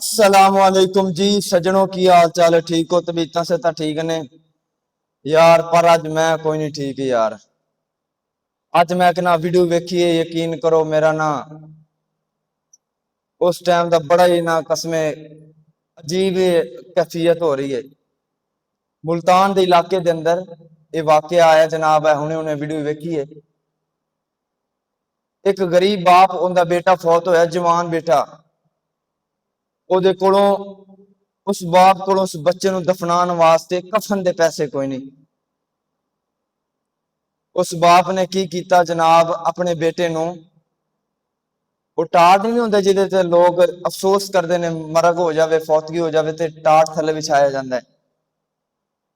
अस्सलामुअलैकुम जी सजनों, की हाल चाल है? ठीक हो? तबीयत से तो ठीक ने यार, पर अज मैं कोई नहीं ठीक यार। अज मैं एक ना वीडियो वेखी है, यकीन करो मेरा ना उस टाइम का बड़ा ही ना कसमे अजीब कैफियत हो रही है। मुल्तान के इलाके के अंदर ये वाकया आया जनाब, है हुने हुने वीडियो वेखी है। एक गरीब बाप, उनका बेटा फौत होया, जवान बेटा। ਉਹਦੇ ਕੋਲੋਂ उस बाप को उस बच्चे ਨੂੰ दफनाने वास्ते कफन के पैसे कोई नहीं। उस बाप ने की किया जनाब, अपने बेटे ਨੂੰ वो टाट नहीं होंगे जिदे ते लोग अफसोस करते हैं, मरग हो जाए, फौतगी हो जाए तो टाट थले विछाया जाता है।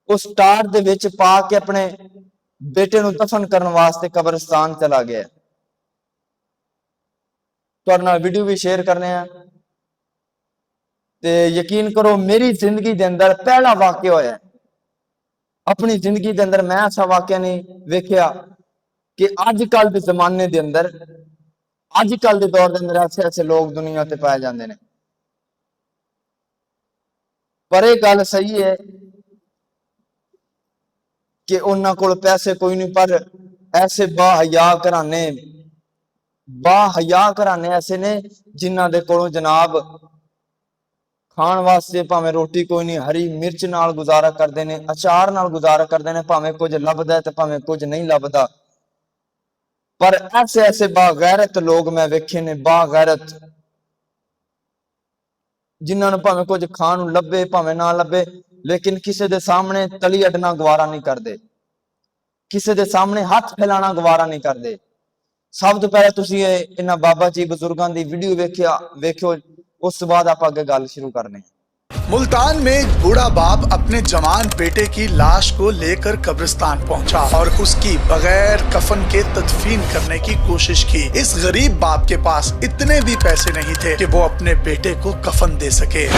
उस टाट दे विच पा के अपने बेटे ਨੂੰ दफन करने वास्ते कब्रिस्तान चला गया। तुहाडे नाल वीडियो भी शेयर करने हैं। ते यकीन करो मेरी जिंदगी के अंदर पहला वाकया होया, अपनी जिंदगी के अंदर मैं ऐसा वाकया नहीं वेख्या कि अजकल के जमाने के अंदर, अजकल के दौर के अंदर ऐसे ऐसे लोग दुनिया ते पाए जाते हैं। पर यह गल सही है कि उन्होंने को पैसे कोई नहीं, पर ऐसे बाहया घराने ऐसे ने जिन्हों के कोलों जनाब खाण वास्ते भावें रोटी कोई नहीं, हरी मिर्च नाल गुजारा करते हैं, अचार नाल गुजारा करते हैं, भावें कुछ लभदा तो भावें कुछ नहीं लभदा। पर ऐसे ऐसे बागैरत लोग मैं वेखे ने, बागैरत, जिन्होंने भावें कुछ खाण नूं लभे भावें ना लभे, लेकिन किसी के सामने तली अडना गवारा नहीं करते, किसी के सामने हाथ फैलाना गवारा नहीं करते। सब तो पहले तुसीं इन्हां बाबा जी बुजुर्गों की वीडियो वेखियो, उस बाद आप अगे गल शुरू करने। मुल्तान में एक बूढ़ा बाप अपने जवान बेटे की लाश को लेकर कब्रिस्तान पहुंचा और उसकी बगैर कफन के तदफीन करने की कोशिश की। इस गरीब बाप के पास इतने भी पैसे नहीं थे कि वो अपने बेटे को कफन दे सके।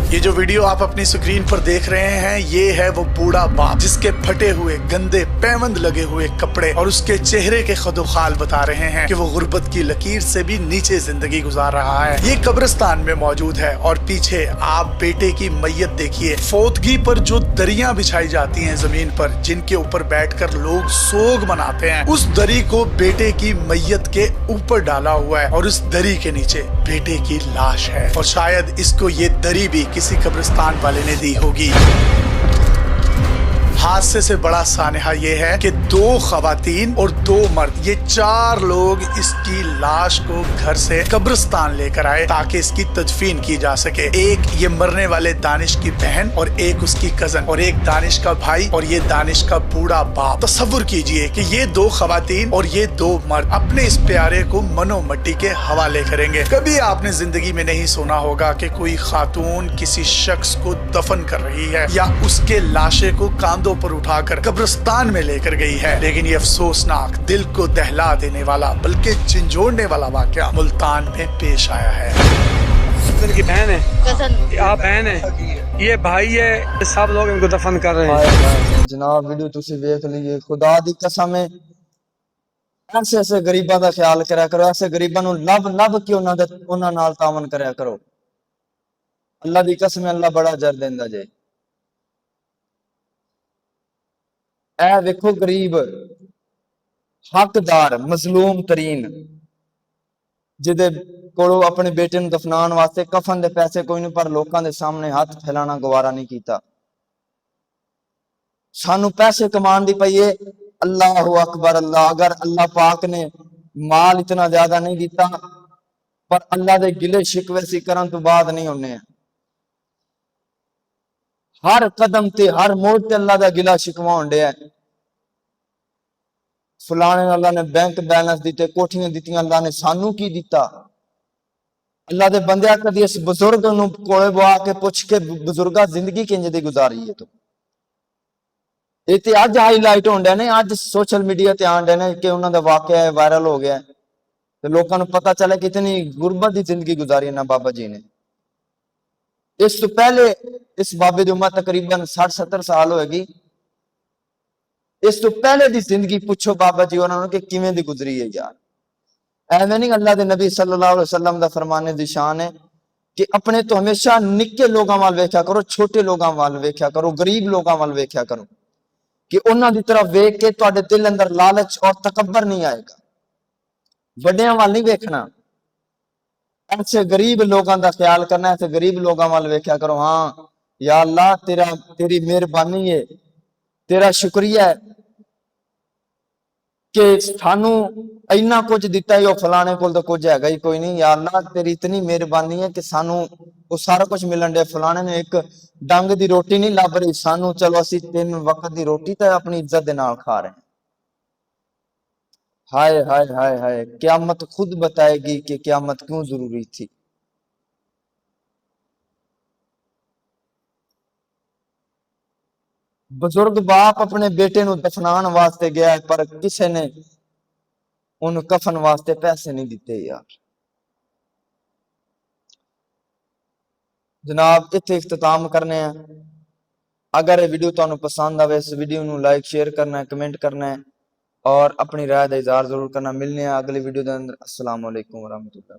ये जो वीडियो आप अपनी स्क्रीन पर देख रहे हैं, ये है वो बूढ़ा बाप जिसके फटे हुए गंदे पैबंद लगे हुए कपड़े और उसके चेहरे के खदोखाल बता रहे हैं कि वो गुर्बत की लकीर से भी नीचे जिंदगी गुजार रहा है। ये कब्रिस्तान में मौजूद है और पीछे आप बेटे की मैयत देखिए। फौतगी पर जो दरियां बिछाई जाती हैं जमीन पर, जिनके ऊपर बैठकर लोग सोग मनाते हैं, उस दरी को बेटे की मैयत के ऊपर डाला हुआ है और उस दरी के नीचे बेटे की लाश है। और शायद इसको ये दरी भी किसी कब्रिस्तान वाले ने दी होगी। हादसे से बड़ा सानहा ये है कि 2 खवातीन और 2 मर्द, ये 4 लोग इसकी लाश को घर से कब्रिस्तान लेकर आए ताकि इसकी तदफीन की जा सके। एक ये मरने वाले दानिश की बहन और एक उसकी कजन और एक दानिश का भाई और ये दानिश का बूढ़ा बाप। तसव्वुर कीजिए कि ये 2 खवातीन और ये 2 मर्द अपने इस प्यारे को मनो मट्टी के हवाले करेंगे। कभी आपने जिंदगी में नहीं सुना होगा कि कोई खातून किसी शख्स को दफन कर रही है या उसके लाशे को कांधों पर उठाकर कब्रिस्तान में लेकर गई है। लेकिन ये अफसोसनाक, दिल को दहला देने वाला बल्कि झंझोड़ने वाला वाकया मुल्तान में पेश आया है। की बहन है, आप बहन है, ये भाई है, सब लोग इनको दफन कर रहे हैं। जनाब वीडियो तुसी देख लीजिए, खुदा दी कसम है ऐसे ऐसे गरीबों का ख्याल करा करो, ऐसे गरीबों नूं लभ लभ के उन्हां नाल तावन करया करो। अल्लाह दी कसम, अल्लाह बड़ा अजर देंदा जे। ए देखो गरीब हकदार मजलूम तरीन, जिदे कोलों अपने बेटे नूं दफनाण वास्ते कफन दे पैसे कोई नहीं, पर लोकां दे सामने हाथ फैलाना गवारा नहीं कीता। सानू पैसे कमान दी पई है, अल्लाह अकबर अल्लाह। अगर अल्लाह पाक ने माल इतना ज्यादा नहीं दिता, पर अल्लाह दे गिले शिकवे सी करन तो बाद नहीं होने। हर कदम ते हर मोड़ ते अल्लाह दा गिला शिकवा होंडे है। फलाने अल्लाह ने बैंक बैलेंस दिते, कोठियां दित्तियां, अल्लाह ने सानू की दिता? अल्लाह दे बंदे कदी इस बुजुर्ग नूं कोले बुआ के पुछ के बुजुर्गा जिंदगी किंज दी गुजारी है? तो ये ते अज हाईलाइट होंडे ने, अज सोशल मीडिया ते आंडे ने कि उन्हां दा वाकया वायरल हो गया ते लोकां नूं पता चले कितनी गुरबत दी जिंदगी गुजारी ना बाबा जी ने। इस तो पहले इस बाबे की उम्र तकरीबन 60-70 साल होगी। इस तो पहले की जिंदगी पूछो बाबा जी उन्होंने कि किवें दी गुजरी है यार। ਐਵੇਂ ਨਹੀਂ अल्लाह दे नबी सल्लल्लाहु अलैहि वसल्लम दा फरमाने दी शान है कि अपने तो हमेशा निक्के लोगों वाल वेख्या करो, छोटे लोगों वाल वेख्या करो, गरीब लोगों वाल वेख्या करो कि उन्हां दी तरफ वेख के तुहाडे दिल अंदर लालच और तकब्बर नहीं आएगा। वड्डियां वाल नहीं वेखना, ऐसे गरीब लोगों का ख्याल करना, ऐसे गरीब लोगों वाल वेख्या करो। हाँ या अल्लाह तेरी मेहरबानी है, तेरा शुक्रिया है कि सानू इन्ना कुछ दिता ही, फलाने को तो कुछ हैगा ही कोई नहीं। या अल्लाह तेरी इतनी मेहरबानी है कि सानू वो सारा कुछ मिलन दे। फलाने ने एक डंग दी रोटी नहीं लभ रही, सानू चलो असी 3 वक्त दी रोटी तो अपनी इज्जत दे नाल खा रहे हैं। हाय हाय हाय हाय, क्यामत खुद बताएगी कि क्यामत क्यों जरूरी थी। बुजुर्ग बाप अपने बेटे नु दफनान वास्ते गया है, पर किसी ने उन कफन वास्ते पैसे नहीं दिते यार। जनाब इत्थे इख्तिताम करने हैं। अगर ये वीडियो तुहानू पसंद आवे, इस वीडियो नु लाइक शेयर करना है, कमेंट करना है और अपनी राय का इजहार जरूर करना। मिलने हैं अगली वीडियो के अंदर। अस्सलाम वालेकुम वरहमतुल्लाह।